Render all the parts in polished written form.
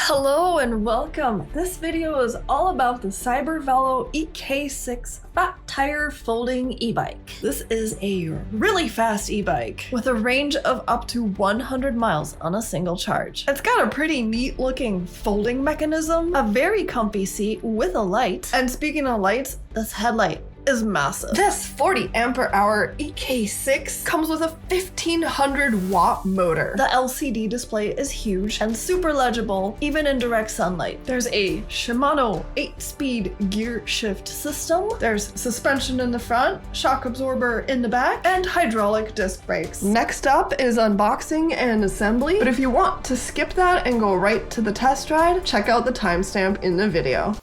Hello and welcome. This video is all about the Cybervelo EK6 fat tire folding e-bike. This is a really fast e-bike with a range of up to 100 miles on a single charge. It's got a pretty neat looking folding mechanism, a very comfy seat with a light, and speaking of lights, this headlight is massive. This 40 ampere hour EK6 comes with a 1500 watt motor. The LCD display is huge and super legible even in direct sunlight. There's a Shimano 8-speed gear shift system. There's suspension in the front, shock absorber in the back, and hydraulic disc brakes. Next up is unboxing and assembly, but if you want to skip that and go right to the test ride, check out the timestamp in the video.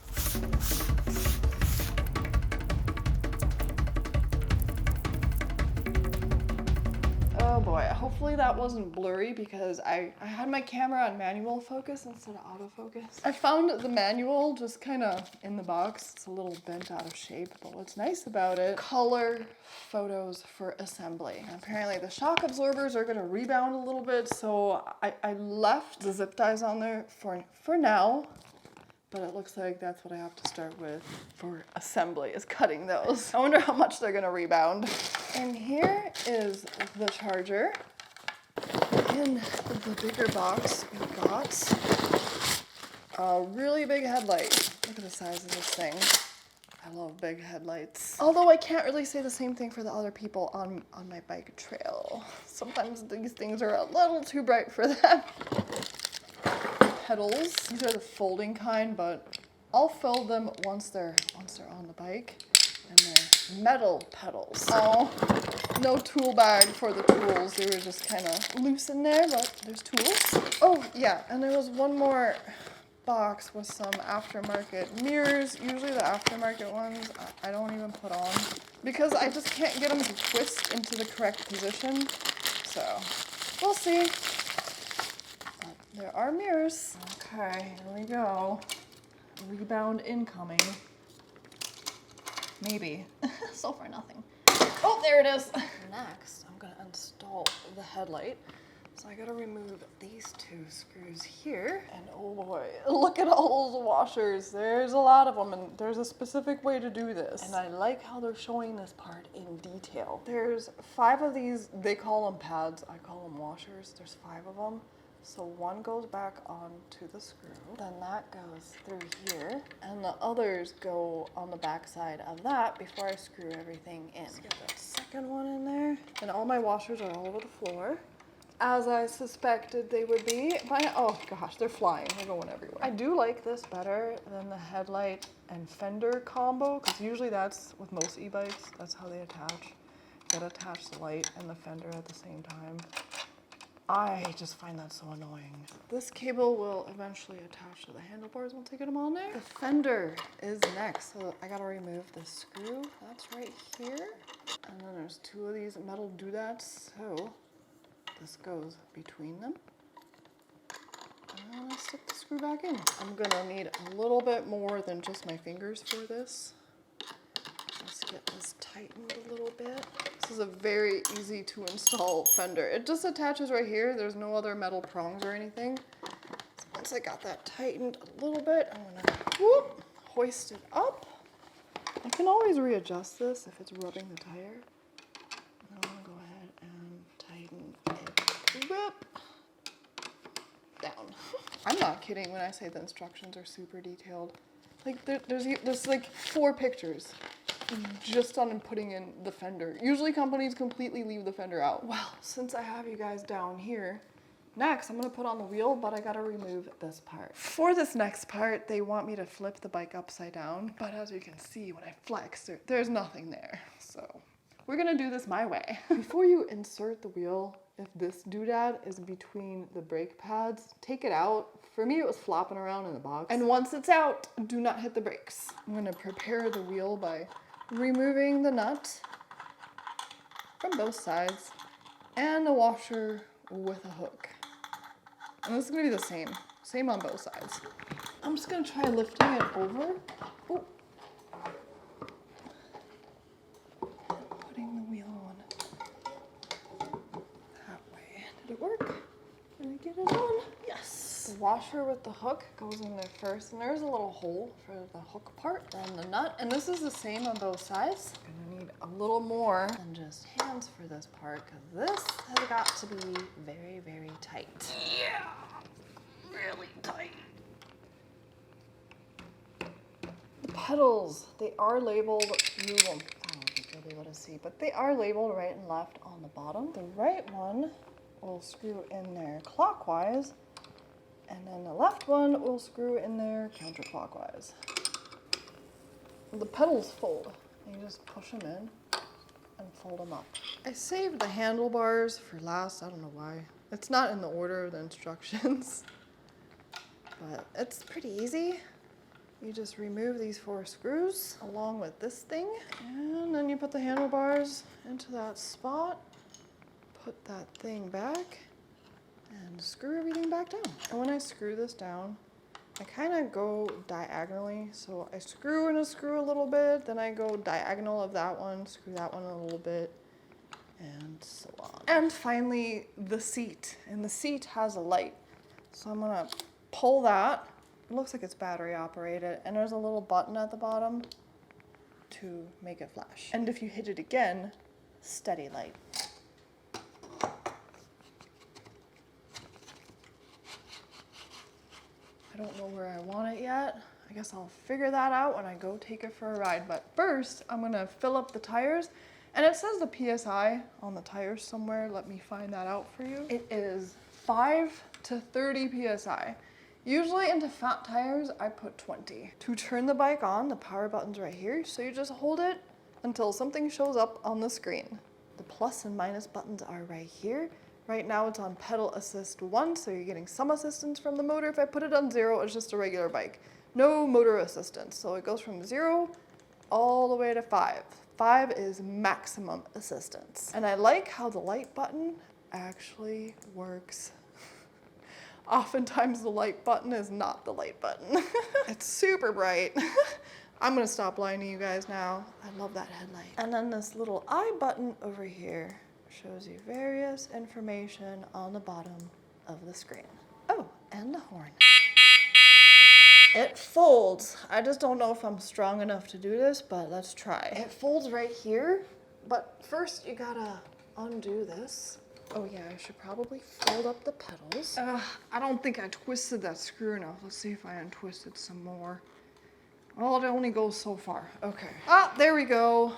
Oh boy, hopefully that wasn't blurry because I had my camera on manual focus instead of autofocus. I found the manual just kind of in the box. It's a little bent out of shape, but what's nice about it, color photos for assembly. And apparently the shock absorbers are gonna rebound a little bit, so I left the zip ties on there for now. But it looks like that's what I have to start with for assembly, is cutting those. I wonder how much they're gonna rebound. And here is the charger. In the bigger box, we've got a really big headlight. Look at the size of this thing. I love big headlights. Although I can't really say the same thing for the other people on my bike trail. Sometimes these things are a little too bright for them. Pedals. These are the folding kind, but I'll fold them once they're on the bike. And they're metal pedals. Oh, no tool bag for the tools. They were just kind of loose in there, but there's tools. Oh yeah, and there was one more box with some aftermarket mirrors. Usually the aftermarket ones I don't even put on because I just can't get them to twist into the correct position. So we'll see. There are mirrors. Okay, here we go. Rebound incoming. Maybe. So far, nothing. Oh, there it is. Next, I'm gonna install the headlight. So I gotta remove these two screws here. And oh boy, look at all those washers. There's a lot of them, and there's a specific way to do this. And I like how they're showing this part in detail. There's 5 of these, they call them pads, I call them washers. There's 5 of them. So one goes back onto the screw, then that goes through here, and the others go on the back side of that before I screw everything in. Let's get that second one in there. And all my washers are all over the floor, as I suspected they would be. Oh gosh, they're flying, they're going everywhere. I do like this better than the headlight and fender combo, because usually that's, with most e-bikes, that's how they attach. You gotta attach the light and the fender at the same time. I just find that so annoying. This cable will eventually attach to the handlebars once I get them on there. The fender is next, so I gotta remove the screw. That's right here. And then there's 2 of these metal doodads, so this goes between them. And I stick the screw back in. I'm gonna need a little bit more than just my fingers for this. Let's get this tightened a little bit. This is a very easy to install fender. It just attaches right here. There's no other metal prongs or anything. So once I got that tightened a little bit, I'm gonna hoist it up. I can always readjust this if it's rubbing the tire. I'm gonna go ahead and tighten it down. I'm not kidding when I say the instructions are super detailed. Like there's like 4 pictures just on putting in the fender. Usually companies completely leave the fender out. Well, since I have you guys down here, next I'm gonna put on the wheel, but I gotta remove this part. For this next part, they want me to flip the bike upside down, but as you can see, when I flex, there's nothing there. So we're gonna do this my way. Before you insert the wheel, if this doodad is between the brake pads, take it out. For me, it was flopping around in the box. And once it's out, do not hit the brakes. I'm gonna prepare the wheel by removing the nut from both sides and the washer with a hook. And this is gonna be the same on both sides. I'm just gonna try lifting it over. Ooh. Putting the wheel on that way. Did it work? Did I get it on? Yes. nuts. The washer with the hook goes in there first, and there's a little hole for the hook part, then the nut, and this is the same on both sides. I'm gonna need a little more than just hands for this part, because this has got to be very, very tight. Yeah, really tight. The pedals, they are labeled, move them. I don't know if you'll be able to see, but they are labeled right and left on the bottom. The right one will screw in there clockwise, and then the left one will screw in there counterclockwise. The pedals fold. You just push them in and fold them up. I saved the handlebars for last. I don't know why. It's not in the order of the instructions, but it's pretty easy. You just remove these 4 screws along with this thing, and then you put the handlebars into that spot, put that thing back, and screw everything back down. And when I screw this down, I kind of go diagonally. So I screw and a screw a little bit, then I go diagonal of that one, screw that one a little bit, and so on. And finally, the seat. And the seat has a light. So I'm gonna pull that. It looks like it's battery operated, and there's a little button at the bottom to make it flash. And if you hit it again, steady light. I don't know where I want it yet. I guess I'll figure that out when I go take it for a ride. But first, I'm gonna fill up the tires. And it says the PSI on the tires somewhere. Let me find that out for you. It is 5 to 30 PSI. Usually into fat tires, I put 20. To turn the bike on, the power button's right here. So you just hold it until something shows up on the screen. The plus and minus buttons are right here. Right now it's on pedal assist 1, so you're getting some assistance from the motor. If I put it on 0, it's just a regular bike. No motor assistance. So it goes from 0 all the way to 5. 5 is maximum assistance. And I like how the light button actually works. Oftentimes the light button is not the light button. It's super bright. I'm gonna stop lying to you guys now. I love that headlight. And then this little I button over here shows you various information on the bottom of the screen. Oh, and the horn. It folds. I just don't know if I'm strong enough to do this, but let's try. It folds right here, but first you gotta undo this. Oh yeah, I should probably fold up the pedals. I don't think I twisted that screw enough. Let's see if I untwisted some more. Well, it only goes so far. Okay. Ah, there we go.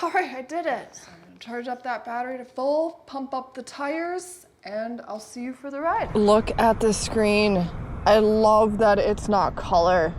All right, I did it. So I'm gonna charge up that battery to full, pump up the tires, and I'll see you for the ride. Look at the screen. I love that it's not color.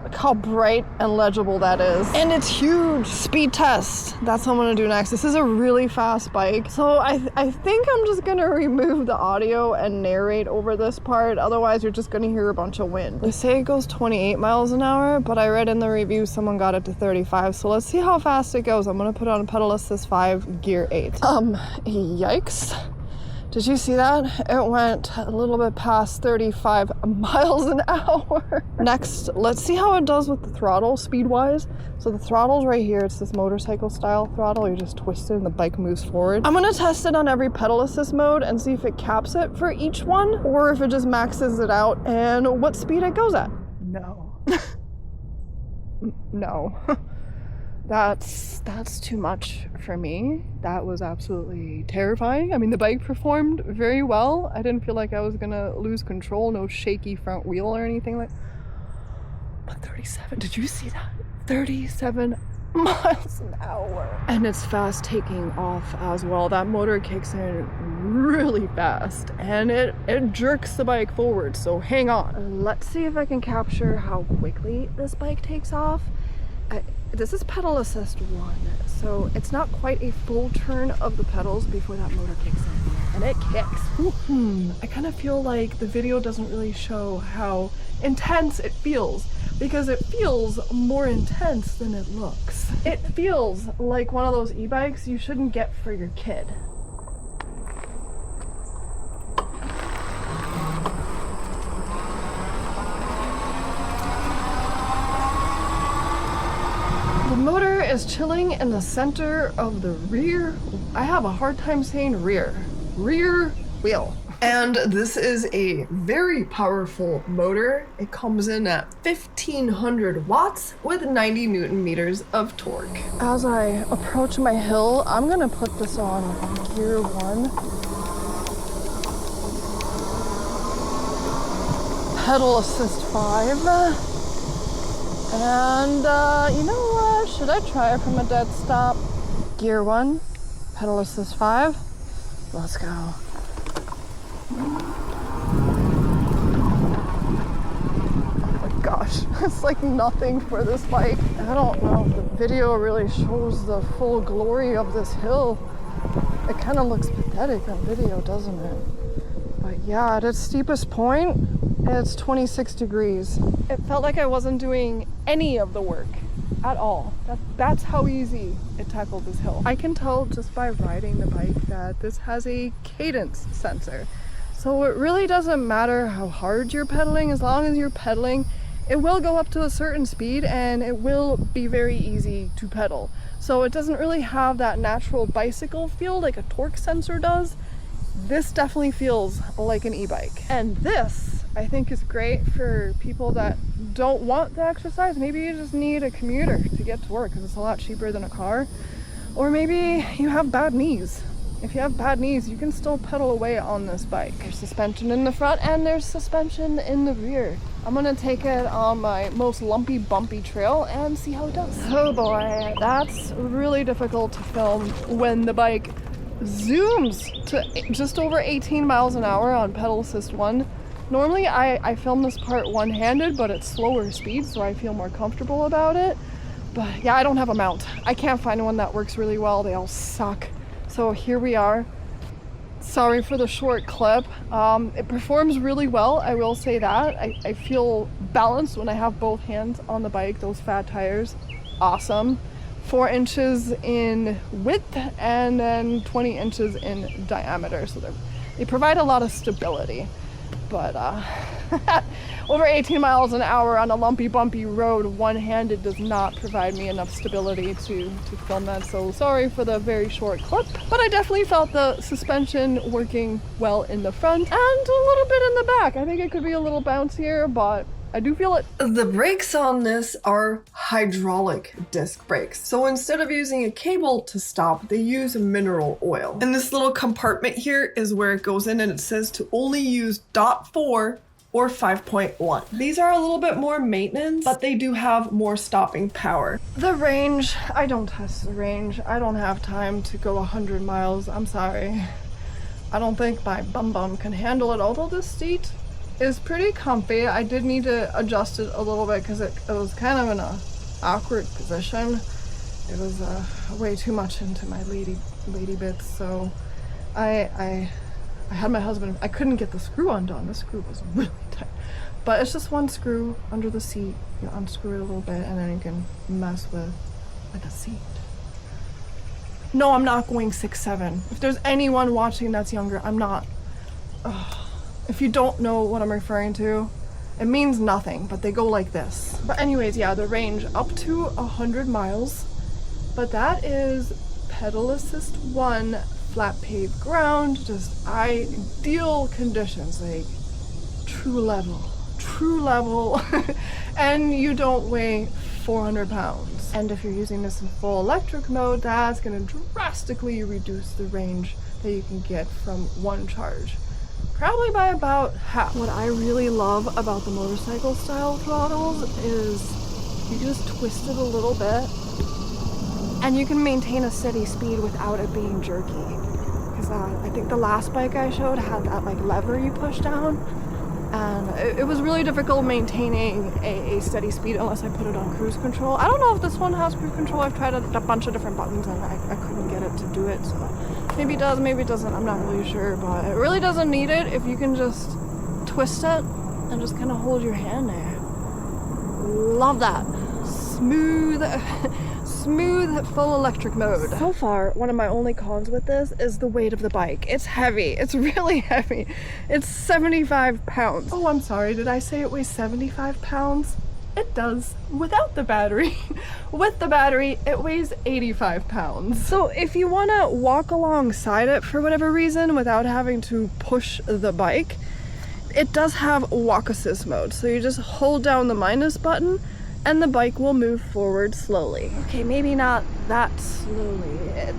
Look how bright and legible that is. And it's huge. Speed test. That's what I'm gonna do next. This is a really fast bike. So I think I'm just gonna remove the audio and narrate over this part. Otherwise, you're just gonna hear a bunch of wind. They say it goes 28 miles an hour, but I read in the review someone got it to 35. So let's see how fast it goes. I'm gonna put on pedal assist 5, gear 8. Yikes. Did you see that? It went a little bit past 35 miles an hour. Next, let's see how it does with the throttle speed-wise. So the throttle's right here. It's this motorcycle style throttle. You just twist it and the bike moves forward. I'm gonna test it on every pedal assist mode and see if it caps it for each one or if it just maxes it out and what speed it goes at. No. No. That's too much for me. That was absolutely terrifying. I mean, the bike performed very well. I didn't feel like I was gonna lose control, no shaky front wheel or anything like. But 37, did you see that? 37 miles an hour. And it's fast taking off as well. That motor kicks in really fast and it jerks the bike forward, so hang on. Let's see if I can capture how quickly this bike takes off. This is pedal assist 1, so it's not quite a full turn of the pedals before that motor kicks in, and it kicks. I kind of feel like the video doesn't really show how intense it feels, because it feels more intense than it looks. It feels like one of those e-bikes you shouldn't get for your kid. The motor is chilling in the center of the rear. I have a hard time saying rear wheel. And this is a very powerful motor. It comes in at 1500 watts with 90 Newton meters of torque. As I approach my hill, I'm gonna put this on gear 1. Pedal assist 5. And you know what? Should I try it from a dead stop? Gear 1, pedal assist 5. Let's go. Oh my gosh, it's like nothing for this bike. I don't know if the video really shows the full glory of this hill. It kind of looks pathetic on video, doesn't it? But yeah, at its steepest point, it's 26 degrees. It felt like I wasn't doing any of the work at all. That's how easy it tackled this hill. I can tell just by riding the bike that this has a cadence sensor. So it really doesn't matter how hard you're pedaling. As long as you're pedaling, it will go up to a certain speed and it will be very easy to pedal. So it doesn't really have that natural bicycle feel like a torque sensor does. This definitely feels like an e-bike. And this, I think, is great for people that don't want the exercise. Maybe you just need a commuter to get to work because it's a lot cheaper than a car. Or maybe you have bad knees. If you have bad knees, you can still pedal away on this bike. There's suspension in the front and there's suspension in the rear. I'm gonna take it on my most lumpy, bumpy trail and see how it does. Oh boy, that's really difficult to film when the bike zooms to just over 18 miles an hour on pedal assist 1. Normally I film this part one-handed, but it's slower speed, so I feel more comfortable about it. But yeah, I don't have a mount. I can't find one that works really well. They all suck. So here we are. Sorry for the short clip. It performs really well, I will say that. I feel balanced when I have both hands on the bike. Those fat tires, awesome. 4 inches in width and then 20 inches in diameter. So they provide a lot of stability. But over 18 miles an hour on a lumpy, bumpy road, one-handed does not provide me enough stability to film that. So sorry for the very short clip. But I definitely felt the suspension working well in the front and a little bit in the back. I think it could be a little bouncier, but I do feel it. The brakes on this are hydraulic disc brakes. So instead of using a cable to stop, they use mineral oil. And this little compartment here is where it goes in and it says to only use .4 or 5.1. These are a little bit more maintenance, but they do have more stopping power. The range, I don't test the range. I don't have time to go 100 miles, I'm sorry. I don't think my bum can handle it, although this seat is pretty comfy. I did need to adjust it a little bit because it was kind of in a awkward position. It was way too much into my lady bits, so I had my husband, I couldn't get the screw undone. The screw was really tight. But it's just one screw under the seat. You unscrew it a little bit and then you can mess with the seat. No, I'm not going 6'7". If there's anyone watching that's younger, I'm not. If you don't know what I'm referring to, it means nothing, but they go like this. But anyways, yeah, the range up to 100 miles, but that is pedal assist 1, flat paved ground, just ideal conditions, like true level, and you don't weigh 400 pounds. And if you're using this in full electric mode, that's gonna drastically reduce the range that you can get from one charge. Probably by about half. What I really love about the motorcycle style throttles is you just twist it a little bit and you can maintain a steady speed without it being jerky. Because I think the last bike I showed had that like lever you push down, and it was really difficult maintaining a steady speed unless I put it on cruise control. I don't know if this one has cruise control. I've tried a bunch of different buttons and I couldn't get it to do it, so maybe it does, maybe it doesn't, I'm not really sure, but it really doesn't need it if you can just twist it and just kind of hold your hand there. Love that. Smooth full electric mode. So far, one of my only cons with this is the weight of the bike. It's heavy. It's really heavy. It's 75 pounds. Oh, I'm sorry. Did I say it weighs 75 pounds? It does, without the battery. with the battery, it weighs 85 pounds. So if you want to walk alongside it for whatever reason without having to push the bike, it does have walk assist mode. So you just hold down the minus button and the bike will move forward slowly. Okay, maybe not that slowly.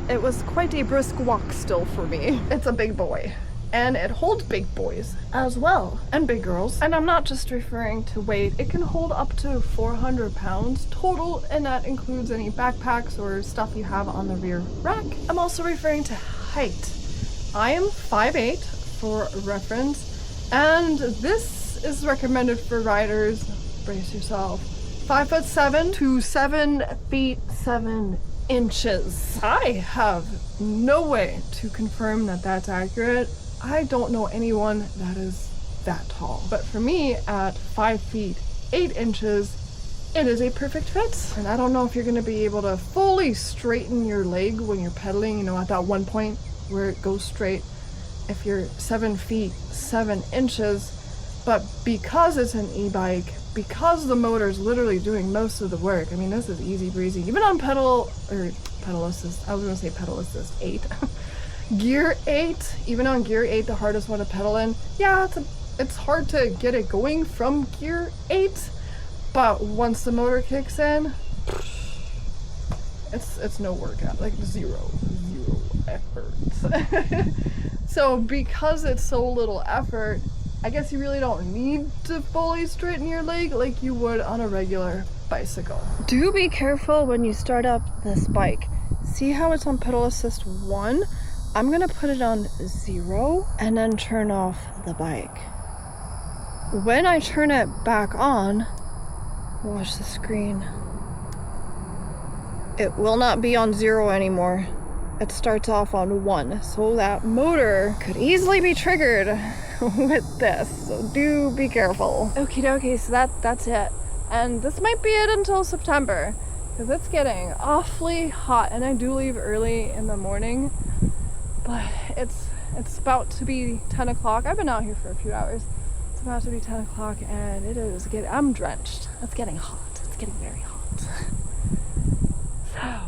It was quite a brisk walk still for me. It's a big boy. And it holds big boys as well, and big girls. And I'm not just referring to weight, it can hold up to 400 pounds total, and that includes any backpacks or stuff you have on the rear rack. I'm also referring to height. I am 5'8" for reference, and this is recommended for riders, brace yourself, 5'7" to 7 feet 7 inches. I have no way to confirm that that's accurate. I don't know anyone that is that tall. But for me, at 5 feet 8 inches, it is a perfect fit. And I don't know if you're gonna be able to fully straighten your leg when you're pedaling, you know, at that one point where it goes straight if you're 7 feet 7 inches. But because it's an e-bike, because the motor is literally doing most of the work, I mean, this is easy breezy. Even on pedal assist, I was gonna say pedal assist 8. Gear 8, even on gear 8, the hardest one to pedal in, yeah, it's hard to get it going from gear 8, but once the motor kicks in, it's no workout, like zero effort. So because it's so little effort, I guess you really don't need to fully straighten your leg like you would on a regular bicycle. Do be careful when you start up this bike. See how it's on pedal assist 1? I'm gonna put it on 0 and then turn off the bike. When I turn it back on, watch the screen. It will not be on 0 anymore. It starts off on 1, so that motor could easily be triggered with this, so do be careful. Okie dokie, so that's it. And this might be it until September, because it's getting awfully hot, and I do leave early in the morning. But it's about to be 10 o'clock. I've been out here for a few hours. It's about to be 10 o'clock and I'm drenched. It's getting hot. It's getting very hot. So,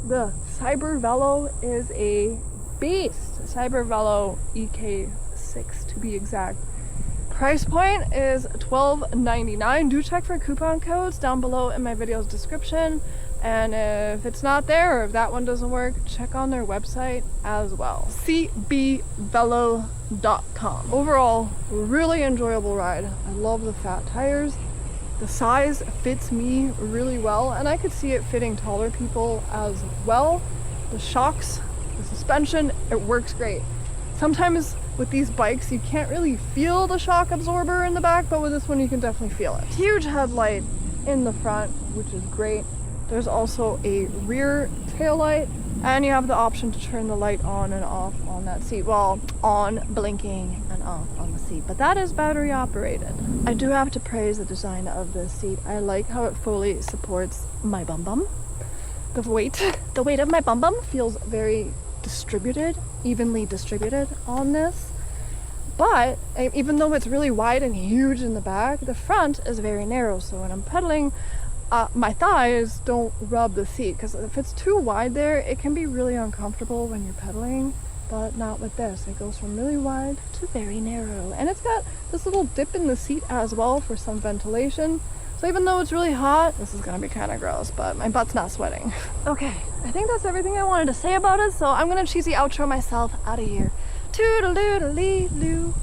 the Cybervelo is a beast. Cybervelo EK6 to be exact. Price point is $12.99. Do check for coupon codes down below in my video's description. And if it's not there, or if that one doesn't work, check on their website as well. Cybervelo.com. Overall, really enjoyable ride. I love the fat tires. The size fits me really well, and I could see it fitting taller people as well. The shocks, the suspension, it works great. Sometimes with these bikes, you can't really feel the shock absorber in the back, but with this one, you can definitely feel it. Huge headlight in the front, which is great. There's also a rear tail light, and you have the option to turn the light on and off on that seat. Well, on, blinking, and off on the seat, but that is battery operated. I do have to praise the design of this seat. I like how it fully supports my bum bum. The weight of my bum bum feels very distributed, evenly distributed on this. But even though it's really wide and huge in the back, the front is very narrow, so when I'm pedaling, my thighs don't rub the seat, because if it's too wide there, it can be really uncomfortable when you're pedaling, but not with this. It goes from really wide to very narrow, and it's got this little dip in the seat as well for some ventilation. So even though it's really hot, this is gonna be kind of gross, but my butt's not sweating. Okay, I think that's everything I wanted to say about it, so I'm gonna cheesy outro myself out of here. Toodaloo-dee-loo.